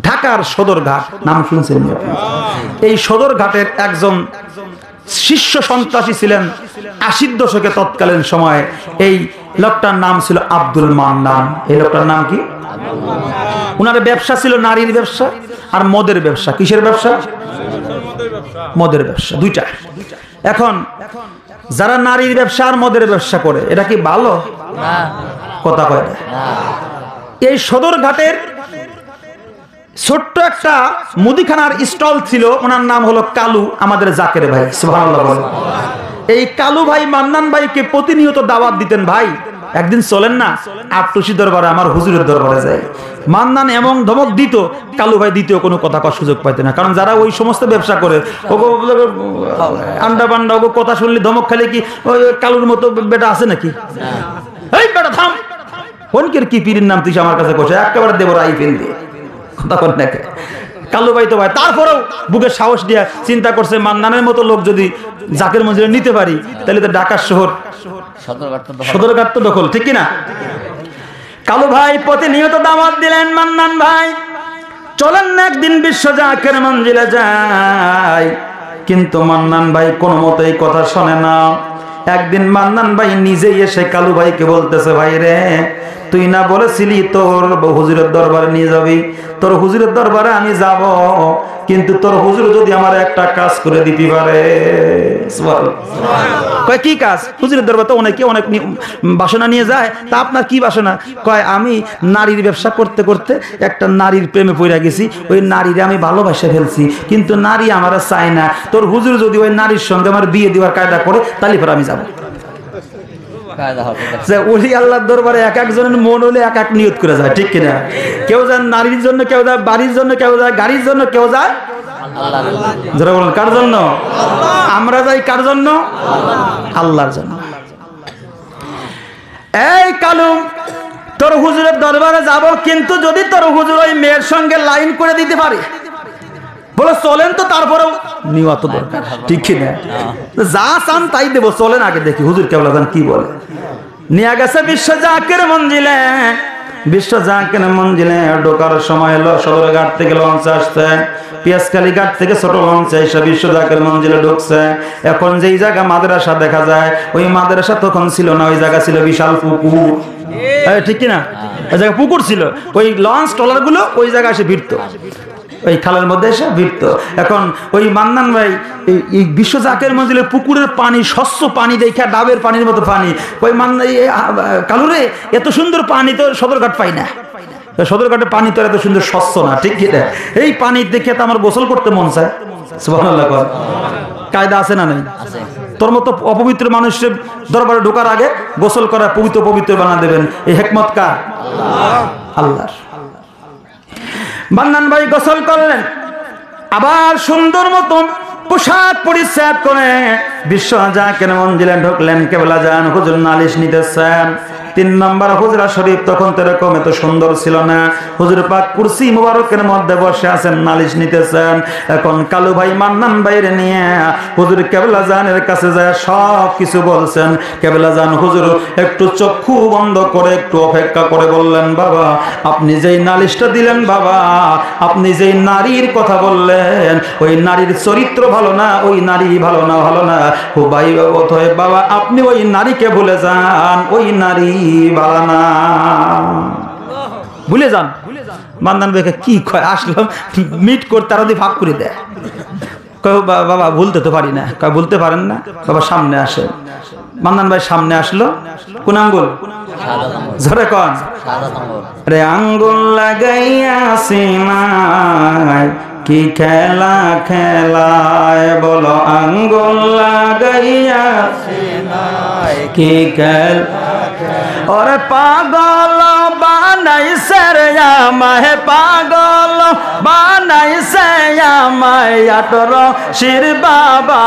ঢাকার সদরঘাট নাম শুনছেন? এই সদরঘাটের একজন শীর্ষ সন্ত্রাসী ছিলেন ৮০ দশকে তৎকালীন সময়ে। এই লোকটার নাম ছিল আব্দুল মান্নান। এই লোকটার নাম কি? উনার ব্যবসা ছিল নারীর ব্যবসা আর মদের ব্যবসা। কিসের ব্যবসা? মদের ব্যবসা, দুইটা। এখন যারা নারীর ব্যবসা আর মদের ব্যবসা করে, এটা কি ভালো কথা? কয় এই সদরঘাটের ছোট্ট একটা মুদিখানার স্টল ছিল, ওনার নাম হলো কালু, আমাদের জাকের ভাই। সুবহানাল্লাহ। এই কালু ভাই মান্নান ভাইকে প্রতিনিয়ত দাওয়াত দিতেন, ভাই একদিন চলেন না আটটুসি দরবারে, আমার হুজুরের দরবারে যাই। মান্নান এমন ধমক দিত, কালু ভাই দ্বিতীয় কোনো কথা কর সুযোগ পাইতে না। কারণ যারা ওই সমস্ত ব্যবসা করে ওগো আন্ডা বান্ডা, ওগো কথা শুনলে ধমক খেলে কি ওই কালুর মতো বেটা আছে নাকি? এই বেটা থাম, ফোনকের কি পীরের নাম তুই আমার কাছে বসে একেবারে দেবো রাই ফেল দিয়ে কথা কর নাকি? কালু ভাই তো ভাই, তারপরেও বুকের সাহস দিয়া চিন্তা করছে মান্নানের মতো লোক যদি জাকের মঞ্জিলে নিতে পারি, তাহলে তো ঢাকার শহর সদরঘাট তো দখল, ঠিক কিনা? কালু ভাই প্রতিনিয়ত দাওয়াত দিলেন, মান্নান ভাই চলেন না একদিন বিশ্ব জাকের মঞ্জিলে যাই। কিন্তু মান্নান ভাই কোনো মতেই কথা শোনে না। একদিন মান্নান ভাই নিজেই এসে কালু ভাইকে বলতেছে, ভাই রে তুই না বলেছিলি তোর হুজুরের দরবারে নিয়ে যাবি, তোর হুজুরের দরবারে আমি যাব, কিন্তু তোর হুজুর যদি আমার একটা কাজ করে দিতে পারে। কয় কি কাজ? হুজুরের দরবারে তো অনেকে অনেক বাসনা নিয়ে যায়, তা আপনার কি বাসনা? কয় আমি নারীর ব্যবসা করতে করতে একটা নারীর প্রেমে পড়ে গেছি, ওই নারীরে আমি ভালোবাসে ফেলছি, কিন্তু নারী আমার চাই না, তোর হুজুর যদি ওই নারীর সঙ্গে আমার বিয়ে দেওয়ার কায়দা করে তাহলে পরে আমি যাব। ওলি আল্লাহর দরবারে এক একজনের মন হলে এক এক নিয়ত করে যায়, ঠিক কিনা? কেউ যায় নারীর জন্য, কেউ যায় বাড়ির জন্য, কেউ যায় গাড়ির জন্য, কেউ যায় যারা বলেন কার জন্য? আমরা যাই কার জন্য? আল্লাহর জন্য। এই কালু তোর হুজুরের দরবারে যাব, কিন্তু যদি তোর হুজুর ওই মেয়ের সঙ্গে লাইন করে দিতে পারে, বলে চলেন তো, তারপরেও নিওয়া তো দরকার, ঠিক কিনা? যা চান তাই দেবো, চলেন আগে দেখি হুজুর কেবল কি বলে। নিয়ে গেছে বিশ্ব জাকের মঞ্জিলে। বিশ্ব জাকের মঞ্জিলে ঢোকার সময় এলো, সদরঘাট থেকে লঞ্চ আসছে, পিয়াজখালী ঘাট থেকে ছোট লঞ্চ এসে বিশ্ব জাকের মঞ্জিলে ঢুকছে। এখন যেই জায়গা মাদ্রাসা দেখা যায়, ওই মাদ্রাসা তখন ছিল না, ওই জায়গা ছিল বিশাল পুকুর, ঠিক কিনা? ওই জায়গা পুকুর ছিল, ওই লঞ্চ ট্রলার গুলো ওই জায়গায় এসে ভিড়তো, ওই খালের মধ্যে এসে ভিড়ত। এখন ওই মান্নান ভাই এই বিশ্ব জাকের মঞ্জিলে পুকুরের পানি, স্বচ্ছ পানি দেখা, ডাবের পানির মতো পানি। ওই মান্নান কালুরে এত সুন্দর পানি তো সদরঘাট পাই না, সদরঘাটের পানি তো এত সুন্দর স্বচ্ছ না, ঠিক কিনা? এই পানি দেখে তো আমার গোসল করতে মন চায়। সুবহানাল্লাহ। কায়দা আছে না নাই? তোর মতো অপবিত্র মানুষের দরবারে ঢোকার আগে গোসল করা পবিত্র পবিত্র বানা দেবেন, এই হিকমত কার? আল্লাহর। মান্নান ভাই গোসল করলেন, আবার সুন্দর মতন পোশাক পরিচ্ছদ করে বিশ্ব জাকের মঞ্জিলে ঢুকলেন। কেবলা যান হুজুর নালিশ নিতেছেন। ৩ নম্বর হুজরা শরীফ তখন তো এরকম এত সুন্দর ছিল না। হুজুর পাক কুরসি মুবারকের মধ্যে বসে আছেন, নালিশ নিতেছেন। এখন কালু ভাই মান্নান ভাইরে নিয়ে হুজুর কেবলা জানের কাছে যায় সব কিছু বলছেন। কেবলা জান হুজুর একটু চক্ষু বন্ধ করে একটু অপেক্ষা করে বললেন, বাবা আপনি যেই নালিশটা দিলেন, বাবা আপনি যেই নারীর কথা বললেন, ওই নারীর চরিত্র ভালো না, ওই নারী ভালো না, ভালো না। ও ভাই বাবা আপনি ওই নারীকে ভুলে যান, ওই নারী ভালো না, ভুলে যান। মান্নান ভাইকে কি কয়, আসলাম মিট করতে আর ভাগ করে দেয়। বাবা ভুলতে তো পারি না। বলতে পারেন না? বাবা সামনে আসে। মান্নান ভাই সামনে আসলো। কোন আঙ্গুল? জোরে কন। রে আঙ্গুল লাগাইয়া সিনায় কি খেলা খেলায়, বলো আঙ্গুল লাগাইয়া সিনায় কি খেলা। ওরে পাগল বানাইছে রে আমায়, পাগল বানাইছে আমায় আটর শির বাবা,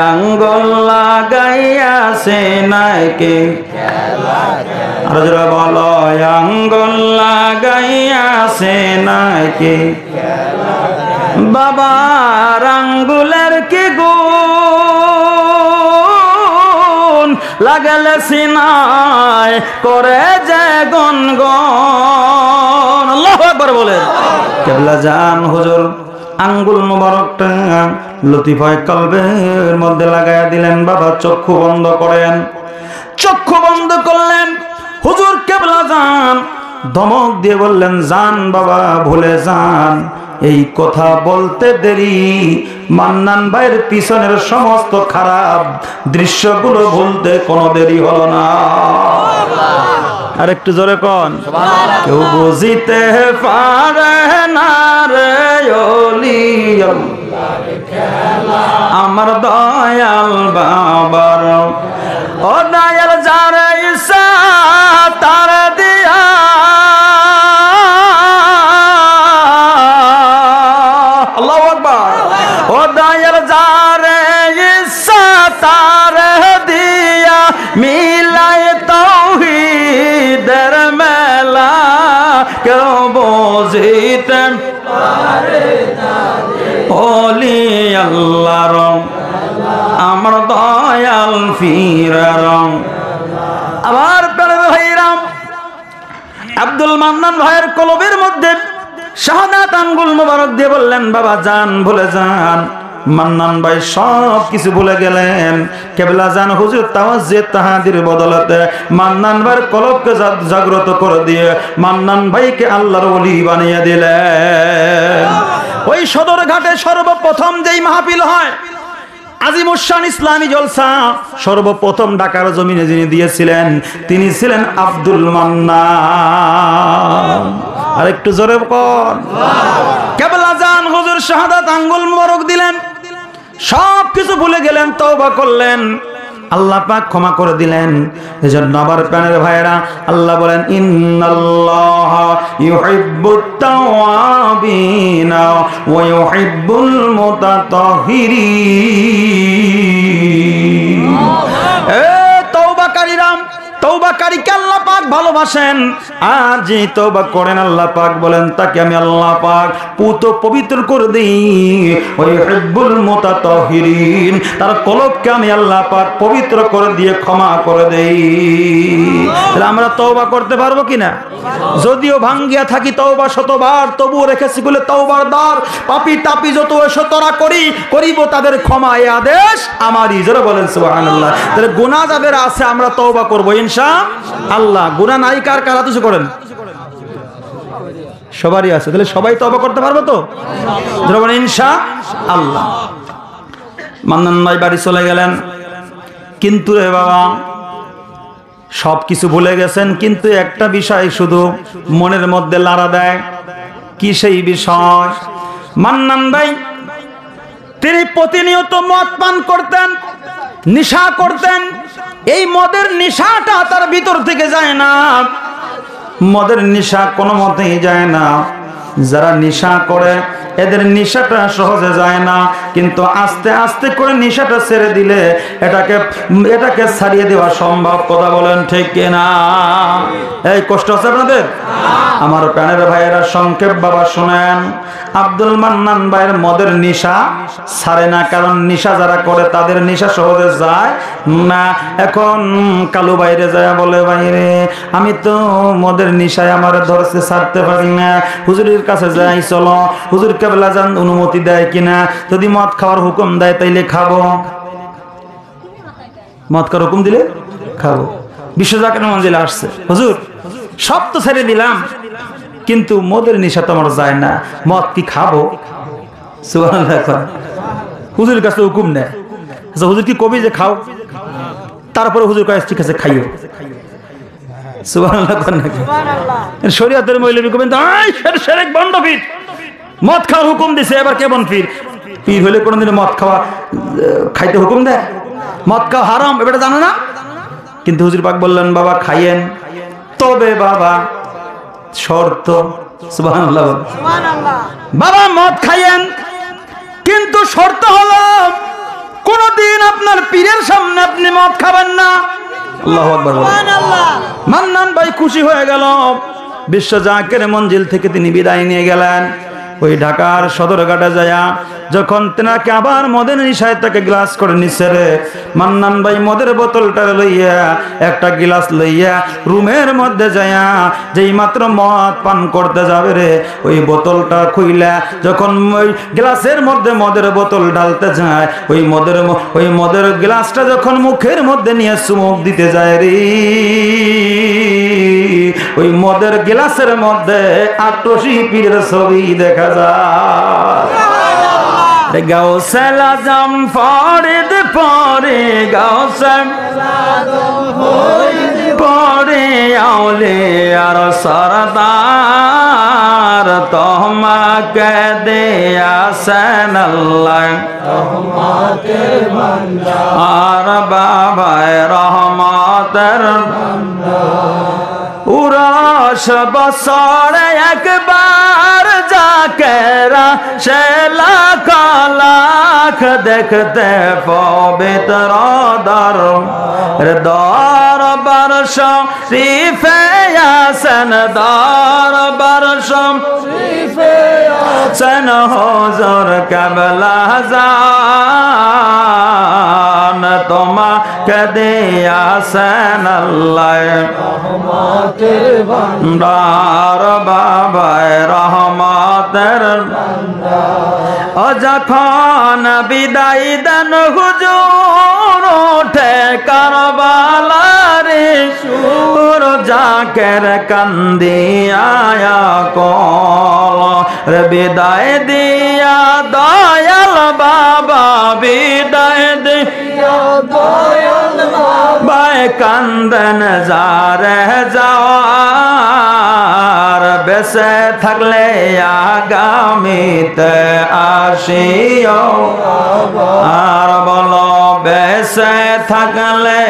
আঙ্গুল লাগাইয়া সিনায় কি খেলা। আর যারা বলো আঙ্গুল লাগাইয়া সিনায় কি খেলা। বাবার আঙ্গুলের কি গুণ, লাগালে সিনায় করে যে গনগন। আল্লাহু আকবার বলেন। কেবলা জান হুজুর আঙ্গুল মোবারকটা লতিফায়ে কলবের মধ্যে লাগায়া দিলেন। বাবা চক্ষু বন্ধ করেন। চক্ষু বন্ধ করলেন। হুজুর কেবলা জান ধমক দিয়ে বললেন, জান বাবা ভুলে যান। এই কথা বলতে দেরি মান্নান ভাইয়ের পিছনের সমস্ত খারাপ দৃশ্যগুলো ভুলতে কোনো দেরি হলো না। আর একটু জোরে কোন, কেউ বুঝিতে পারে না রে ওলি আমার দয়াল বাবার, ও দয়াল যারে ইচ্ছা তার দিয়া, আল্লাহু আকবার। ও দয়াল যারে ইচ্ছা তার দিয়া মিলাই তাওহীদের মেলা, কেউ বুঝিতে পারে না ওলি আল্লাহর আমার দয়াল ফিরার। আমার প্রাণের ভাইরাম, আব্দুল মান্নান ভাইয়ের কলবের মধ্যে শাহাদাত আঙ্গুল মোবারক দিয়ে বললেন, বাবা জান ভুলে যান। মান্নান ভাই সব কিছু ভুলে গেলেন। কেবলা জান হুজুর তাওয়াজ্জুহ তাহাদির বদলতে মান্নান ভাইয়ের কলবকে জাগ্রত করে দিয়ে মান্নান ভাইকে আল্লাহর ওলি বানিয়ে দিলেন। ওই সদরঘাটে সর্বপ্রথম যেই মাহফিল হয় আজিমুশান ইসলামী জলসা, সর্বপ্রথম ঢাকার জমিনে যিনি দিয়েছিলেন তিনি ছিলেন আব্দুল মান্নান। আর একটু জোরে কোন, কেবলা জান হুজুর শাহাদাত আঙ্গুল মোবারক দিলেন। সব কিছু ভুলে গেলেন, তওবা করলেন, আল্লাহ পাক ক্ষমা করে দিলেন। এজন্য আবার প্রাণের ভাইয়েরা আল্লাহ বলেন, ইন্নাল্লাহা ইউহিব্বুত তাওয়াবিনা ওয়া ইউহিব্বুল মুতাতাহহিরিন। তওবাকারীরা, তওবাকারীকে আল্লাহ পাক ভালোবাসেন। আর যে তওবা করেন আল্লাহ পাক বলেন তাকে আমি আল্লাহ পাক পুত পবিত্র করে দেই। ওই হিব্বুল মুতাতাহহিরিন, তার কলবকে আমি আল্লাহ পাক পবিত্র করে দিয়ে ক্ষমা করে দেই। তাহলে আমরা তওবা করতে পারবো কিনা? যদিও ভাঙ্গিয়া থাকি তওবা শতবার, তবুও রেখেছি বলে তওবার দ্বার। পাপী তাপী যত শতরা করিব তাদের ক্ষমা, এই আদেশ আমারই। যারা বলেন সুবহানাল্লাহ। তাহলে গুনাহ যাদের আছে আমরা তওবা করব ইনশাআল্লাহ। গুনাহ নাই কার কার হাত উঁচু করেন? সবারই আছে। তাহলে সবাই তওবা করতে পারবো তো? যারা বলেন ইনশাআল্লাহ। মান্নান ভাই বাড়ি চলে গেলেন, কিন্তু রে বাবা সব কিছু ভুলে গেছেন, কিন্তু একটা বিষয় শুধু মনের মধ্যে লাড়া দেয়। কি সেই বিষয়? মান্নান ভাই তিনি প্রতিনিয়ত মদ পান করতেন, নেশা করতেন। এই মদের নেশাটা তার ভিতর থেকে যায় না। মদের নেশা কোনো মতেই যায় না। যারা নেশা করে এদের নেশাটা সহজে যায় না, কিন্তু আস্তে আস্তে করে নেশাটা ছেড়ে দিলে এটাকে ছাড়িয়ে দেওয়া সম্ভব। কথা বলেন ঠিক কিনা? এই কষ্ট আছে আপনাদের? আমার প্রাণের ভাইয়েরা সংক্ষেপ বাবা শুনেন, আব্দুল মান্নান ভাইয়ের মদের নেশা ছাড়ে না, কারণ নেশা যারা করে তাদের নেশা সহজে যায় না। এখন কালু বাইরে যায় বলে, বাইরে আমি তো মদের নেশায় আমার ধরছে ছাড়তে পারি না, হুজুরের কাছে যাই চলো, হুজুর কেবলা জান অনুমতি দেয় কিনা, যদি মদ খাওয়ার হুকুম দেয় তাইলে খাবো। মদ খাওয়ার হুকুম দিলে খাবো। বিশ্বজাকের মঞ্জিলে আসছে, হুজুর সব তো ছেড়ে দিলাম, কিন্তু মদের নেশা তো আমার যায় না, মদ কি খাবো? সুবহানাল্লাহ। হুজুরের কাছে হুকুম নেয়, আচ্ছা হুজুর কি কবি যে খাও? তারপরে হুজুর কয় ঠিক আছে খাইও। সুবহানাল্লাহ। শরীয়তের মৌলবী কবেন শেরেক বন্ধ পীর, মদ খাওয়ার হুকুম দিছে, এবার কেমন পীর? পীর হলে কোনদিন মদ খাইতে হুকুম দেয়? মদ খাওয়া হারাম, এটা জানো না? কিন্তু হুজুর পাক বললেন বাবা খাইয়েন, তবে বাবা শর্ত। সুবহানাল্লাহ। বাবা মদ খাইয়েন, কিন্তু শর্ত হলো কোনদিন আপনার পীরের সামনে আপনি মদ খাবেন না। আল্লাহু আকবার। মান্নান ভাই খুশি হয়ে গেল। বিশ্বজাকের মঞ্জিল থেকে তিনি বিদায় নিয়ে গেলেন। ওই ঢাকার সদরঘাটে যায়া যখন তেনাকে আবার মদের নিশায় তাকে গ্লাস করে নিচ্ছে রে, মান্নান ভাই মদের বোতলটা লইয়া একটা গ্লাস লইয়া রুমের মধ্যে যায়া যেই মাত্র মদ পান করতে যাবে রে, ওই বোতলটা খুইলা যখন ওই গ্লাসের মধ্যে মদের বোতল ঢালতে যায়, ওই মদের গ্লাসটা যখন মুখের মধ্যে নিয়ে চুমুক দিতে যায় রে, ওই মদের গ্লাসের মধ্যে আটশি পীরের ছবি দেখা যায়। গাউসেল আজম ফরিদ পরে গাউসেল পরে আউলিয়ার সরদার তোমাকে দিয়াছেন আল্লাহ আর বাবায় রহমতের উরস বছরে একবার যাকেরা সে লাখ লাখ দেখতে পবিত্র দরবার শরীফে আসেন দরবার শরীফে আসেন হুজুর কেবলা জান তোমাকে দিয়াছেন আল্লাহ রহমতের ভান্ডার বাবায় রহমতের ভান্ডার। ও যখন বিদায় দেন হুজুর ওঠে কারবালারে সুর জাকের কান্দিয়া কল রে বিদায় দিয়া দয়াল বাবা বিদায় দিয়া দয়াল বাবা কান্দন যারে যাওয়ার বেঁচে থাকলে আগামীতে আসিও আর বলো বেঁচে থাকলে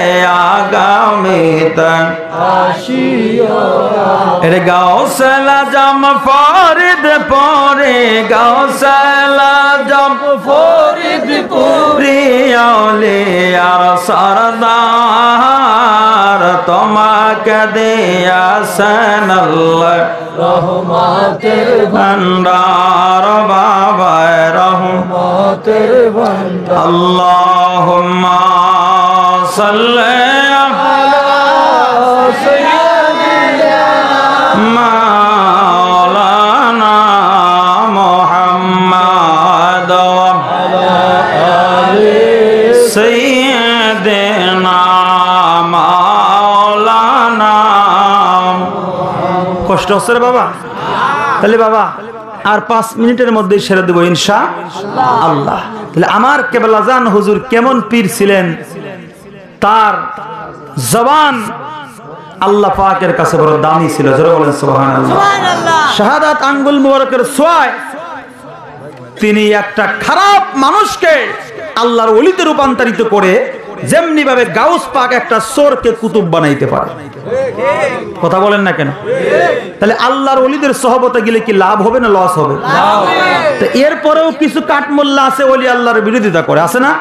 আগামীতে আসিও। এরে গাউসেল আজম ফরিদ পরে গাউসেল আজম ফরিদ পরে আউলিয়ার সরদার তোমাকে দিয়াছেন আল্লাহ রহমতের ভান্ডার বাবায় রহমতের ভান্ডার। আল্লাহুম্মা সাল্লি আলা সাইয়্যিদিনা মাওলানা মুহাম্মাদ ওয়া আলা আলি সাইয়্যিদিনা মাওলানা। কষ্ট হচ্ছে রে বাবা? তাহলে বাবা আর 5 মিনিটের মধ্যেই সেরে দেব ইনশাআল্লাহ। তাহলে আমার কেবলাজান হুজুর কেমন পীর ছিলেন, তার জবান আল্লাহ পাকের কাছে বড় দামি ছিল। জোরে বলেন সুবহানাল্লাহ। শাহাদাত আঙ্গুল মুবারকের ছোঁয়ায় তিনি একটা খারাপ মানুষকে আল্লাহর ওলিতে রূপান্তরিত করে যেমনি ভাবে গাউস পাক একটা চোরকে কুতুব বানাইতে পারে। কথা বলেন না কেন? তাহলে আল্লাহর ওলিদের সহবতে গেলে কি লাভ হবে না লস হবে? তো এরপরেও কিছু কাঠমোল্লা আছে ওলি আল্লাহর বিরোধিতা করে, আছে না?